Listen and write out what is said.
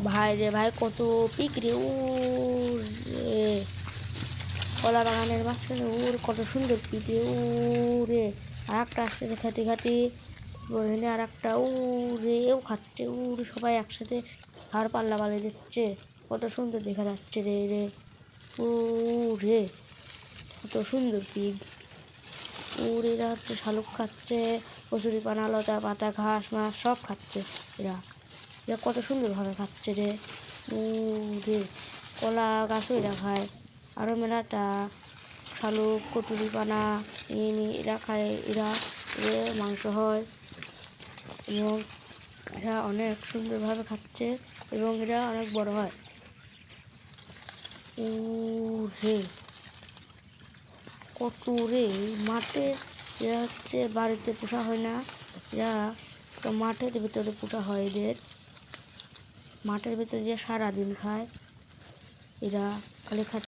ভাই রে ভাই, কত পিক রে! ও রে, কলা বাগানের মাঝখানে ওর কত সুন্দর পিক রে! ও রে, আর একটা আসছে খাতি খাতি বলে, আর একটা ও রে, ও খাচ্ছে। ও রে, সবাই একসাথে হাড় পাল্লা পালিয়ে দিচ্ছে। কত সুন্দর দেখা যাচ্ছে রে রে। ও রে, কত সুন্দর পিক। ওর এরা হচ্ছে শালুক খাচ্ছে, কচুরি পানা, লতা পাতা, ঘাস মাস সব খাচ্ছে। এরা এরা কত সুন্দরভাবে খাচ্ছে রে। ও রে, কলা গাছও এরা খায়। আরও মেলাটা শালুক, কচুরি পানা এরা খায়। এরা এদের মাংস হয় এবং এরা অনেক সুন্দরভাবে খাচ্ছে এবং এরা অনেক বড় হয়। ও রে, কত রে! মাঠে এরা হচ্ছে বাড়িতে পোষা হয় না, এরা তো মাঠের ভিতরে পোষা হয়। এদের মাঠের ভিতরে যে সারাদিন খায়, এরা খালি